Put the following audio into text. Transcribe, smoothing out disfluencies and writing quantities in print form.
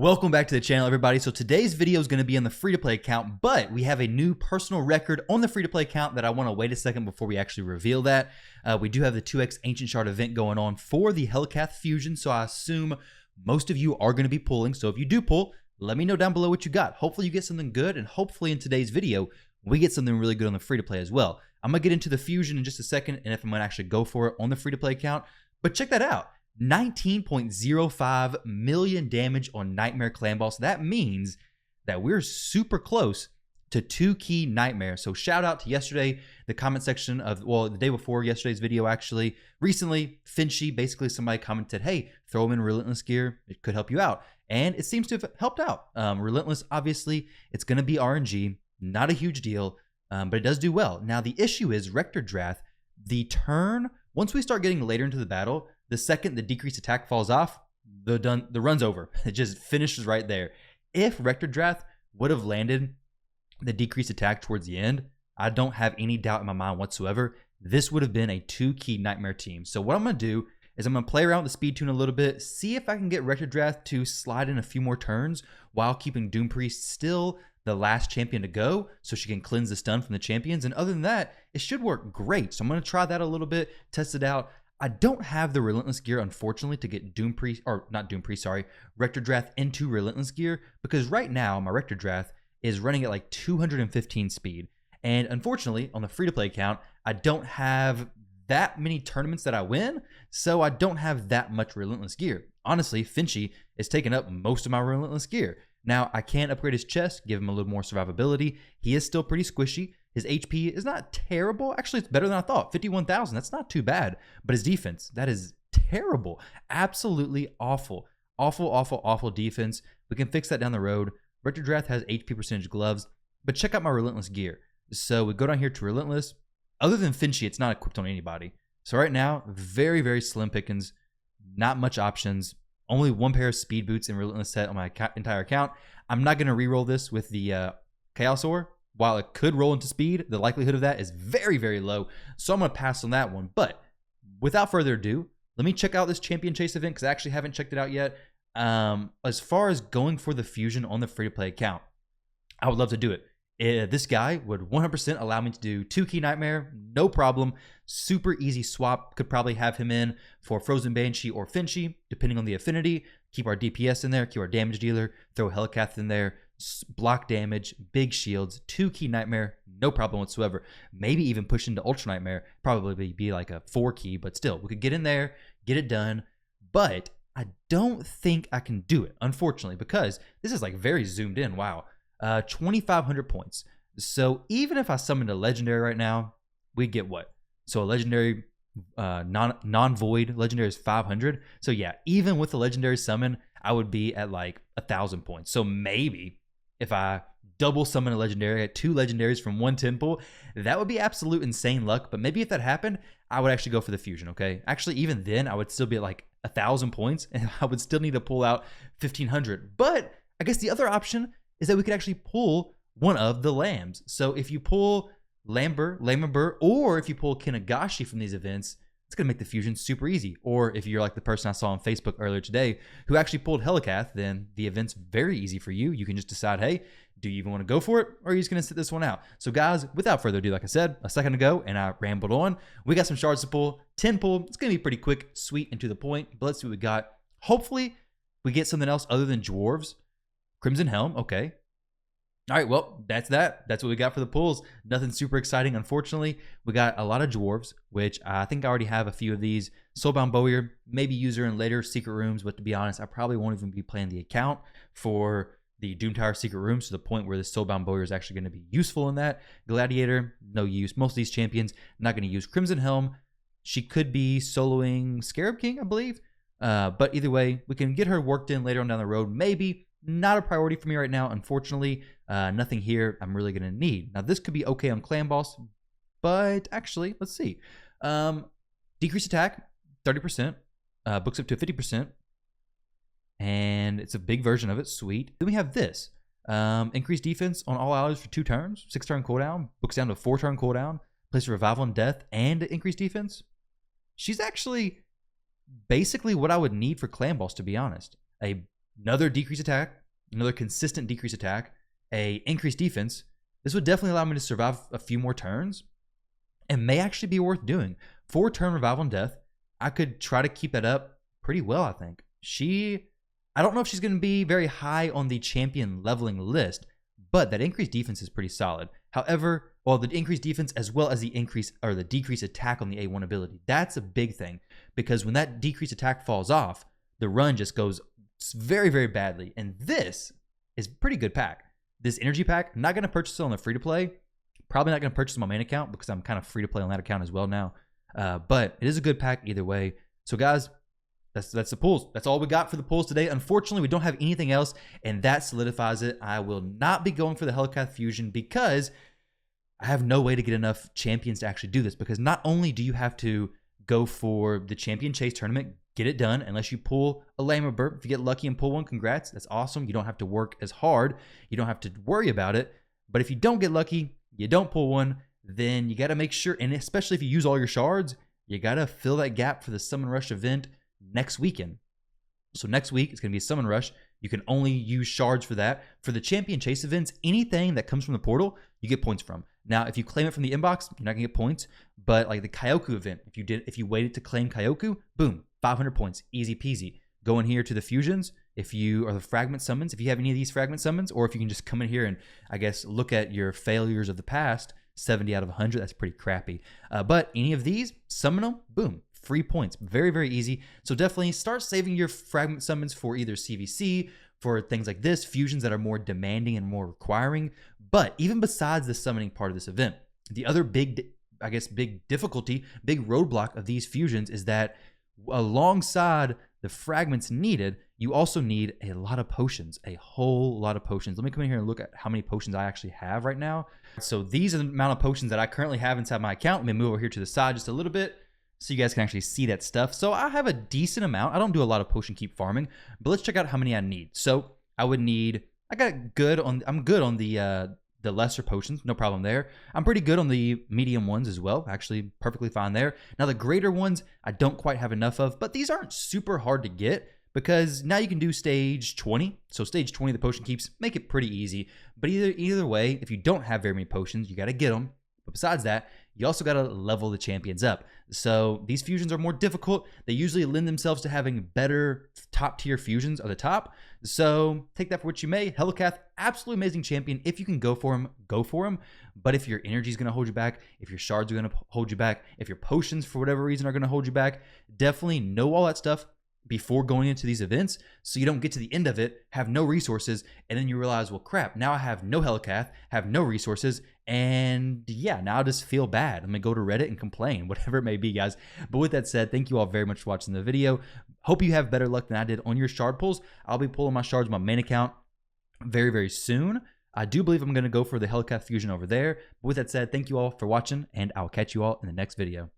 Welcome back to the channel, everybody. So today's video is going to be on the free-to-play account, but we have a new personal record on the free-to-play account that I want to wait a second before we actually reveal that. We do have the 2x Ancient Shard event going on for the Helicath Fusion, so I assume most of you are going to be pulling. So if you do pull, let me know down below what you got. Hopefully you get something good, and hopefully in today's video, we get something really good on the free-to-play as well. I'm going to get into the Fusion in just a second, and if I'm going to actually go for it on the free-to-play account, but check that out. 19.05 million damage on Nightmare Clan Boss. That means that we're super close to 2 key Nightmare. So shout out to yesterday, the comment section of, well, the day before yesterday's video actually. Recently, Finchy, basically somebody commented, hey, throw him in Relentless Gear. It could help you out. And it seems to have helped out. Relentless, obviously, it's going to be RNG. Not a huge deal, but it does do well. Now, the issue is Rector Drath, the turn, once we start getting later into the battle, the second the decreased attack falls off, the run's over. It just finishes right there. If Rector Drath would have landed the decreased attack towards the end, I don't have any doubt in my mind whatsoever, this would have been a 2-key Nightmare team. So what I'm going to do is I'm going to play around with the speed tune a little bit, see if I can get Rector Drath to slide in a few more turns while keeping Doom Priest still the last champion to go so she can cleanse the stun from the champions. And other than that, it should work great. So I'm going to try that a little bit, test it out. I don't have the Relentless Gear, unfortunately, to get Rector Drath into Relentless Gear, because right now my Rector Drath is running at like 215 speed. And unfortunately, on the free-to-play account, I don't have that many tournaments that I win, so I don't have that much Relentless Gear. Honestly, Finchy is taking up most of my Relentless Gear. Now, I can upgrade his chest, give him a little more survivability. He is still pretty squishy. His HP is not terrible. Actually, it's better than I thought. 51,000, that's not too bad. But his defense, that is terrible. Absolutely awful. Awful defense. We can fix that down the road. Rector Drath has HP percentage gloves, but check out my Relentless Gear. So we go down here to Relentless. Other than Finchy, it's not equipped on anybody. So right now, very slim pickings. Not much options. Only one pair of speed boots in Relentless set on my entire account. I'm not going to re-roll this with the Chaos Ore. While it could roll into speed, the likelihood of that is very low. So I'm going to pass on that one. But without further ado, let me check out this Champion Chase event because I actually haven't checked it out yet. As far as going for the Fusion on the free-to-play account, I would love to do it. This guy would 100% allow me to do 2-key Nightmare, no problem. Super easy swap. Could probably have him in for Frozen Banshee or Finchy, depending on the affinity. Keep our DPS in there, keep our damage dealer, throw Helicath in there, block damage, big shields, 2-key Nightmare, no problem whatsoever. Maybe even push into Ultra Nightmare, probably be like a 4-key, but still, we could get in there, get it done. But I don't think I can do it, unfortunately, because this is like very zoomed in. Wow. 2,500 points. So even if I summoned a legendary right now, we'd get what? So a legendary non-void legendary is 500. So yeah, even with the legendary summon, I would be at like 1,000 points. So maybe if I double summon a legendary at 2 legendaries from 1 temple, that would be absolute insane luck. But maybe if that happened, I would actually go for the Fusion, okay? Actually, even then, I would still be at like 1,000 points, and I would still need to pull out 1,500. But I guess the other option is that we could actually pull one of the lambs. So if you pull Lamber, or if you pull Kinagashi from these events, it's going to make the Fusion super easy. Or if you're like the person I saw on Facebook earlier today who actually pulled Helicath, then the event's very easy for you. You can just decide, hey, do you even want to go for it, or are you just going to sit this one out? So guys, without further ado, like I said a second ago, and I rambled on, we got some shards to pull, 10 pull. It's going to be pretty quick, sweet, and to the point, but let's see what we got. Hopefully, we get something else other than Dwarves. Crimson Helm, okay. All right, well, that's that. That's what we got for the pulls. Nothing super exciting, unfortunately. We got a lot of Dwarves, which I think I already have a few of these. Soulbound Bowyer, maybe use her in later secret rooms, but to be honest, I probably won't even be playing the account for the Doom Tower secret rooms to the point where the Soulbound Bowyer is actually going to be useful in that. Gladiator, no use. Most of these champions, not going to use. Crimson Helm, she could be soloing Scarab King, I believe. But either way, we can get her worked in later on down the road, maybe. Not a priority for me right now, unfortunately. Nothing here I'm really going to need. Now, this could be okay on Clan Boss, but actually, let's see. Decrease attack, 30%. Books up to 50%. And it's a big version of it. Sweet. Then we have this. Increase defense on all allies for 2 turns. 6-turn cooldown. Books down to 4-turn cooldown. Place a revival on death and increase defense. She's actually basically what I would need for Clan Boss, to be honest. A another decrease attack, another consistent decrease attack, a increased defense, this would definitely allow me to survive a few more turns and may actually be worth doing. 4-turn revival and death, I could try to keep that up pretty well, I think. I don't know if she's going to be very high on the champion leveling list, but that increased defense is pretty solid. However, well, the increased defense as well as the increase or the decreased attack on the A1 ability, that's a big thing, because when that decreased attack falls off, the run just goes very, very badly. And this is a pretty good pack. This energy pack, I'm not going to purchase it on the free-to-play. Probably not going to purchase on my main account because I'm kind of free-to-play on that account as well now. But it is a good pack either way. So guys, that's the pulls. That's all we got for the pulls today. Unfortunately, we don't have anything else, and that solidifies it. I will not be going for the Helicath Fusion because I have no way to get enough champions to actually do this, because not only do you have to go for the champion chase tournament, get it done, unless you pull a Lama Burp. If you get lucky and pull one, congrats. That's awesome. You don't have to work as hard. You don't have to worry about it. But if you don't get lucky, you don't pull one, then you got to make sure, and especially if you use all your shards, you got to fill that gap for the Summon Rush event next weekend. So next week, it's going to be a Summon Rush. You can only use shards for that. For the champion chase events, anything that comes from the portal, you get points from. Now, if you claim it from the inbox, you're not going to get points. But like the Kyoku event, if you waited to claim Kyoku, boom, 500 points, easy peasy. Go in here to the fusions, if you are the fragment summons, if you have any of these fragment summons, or if you can just come in here and I guess look at your failures of the past, 70 out of 100, that's pretty crappy. But any of these, summon them, boom, free points. Very, very easy. So definitely start saving your fragment summons for either CVC, for things like this, fusions that are more demanding and more requiring. But even besides the summoning part of this event, the other big difficulty, big roadblock of these fusions is that alongside the fragments needed, you also need a lot of potions, a whole lot of potions. Let me come in here and look at how many potions I actually have right now. So these are the amount of potions that I currently have inside my account. Let me move over here to the side just a little bit so you guys can actually see that stuff. So I have a decent amount. I don't do a lot of potion keep farming, but let's check out how many I need. So I would need, I'm good on the lesser potions, no problem there. I'm pretty good on the medium ones as well, actually perfectly fine there. Now the greater ones, I don't quite have enough of, but these aren't super hard to get because now you can do stage 20. So stage 20, the potion keeps make it pretty easy. But either way, if you don't have very many potions, you got to get them. But besides that, you also got to level the champions up. So these fusions are more difficult. They usually lend themselves to having better top tier fusions at the top. So take that for what you may. Helicath, absolutely amazing champion. If you can go for him, go for him. But if your energy is going to hold you back, if your shards are going to hold you back, if your potions for whatever reason are going to hold you back, definitely know all that stuff before going into these events so you don't get to the end of it, have no resources, and then you realize, well, crap, now I have no Helicath, have no resources, and yeah, now I just feel bad. I'm going to go to Reddit and complain, whatever it may be, guys. But with that said, thank you all very much for watching the video. Hope you have better luck than I did on your shard pulls. I'll be pulling my shards on my main account very, very soon. I do believe I'm going to go for the Helicath fusion over there. But with that said, thank you all for watching, and I'll catch you all in the next video.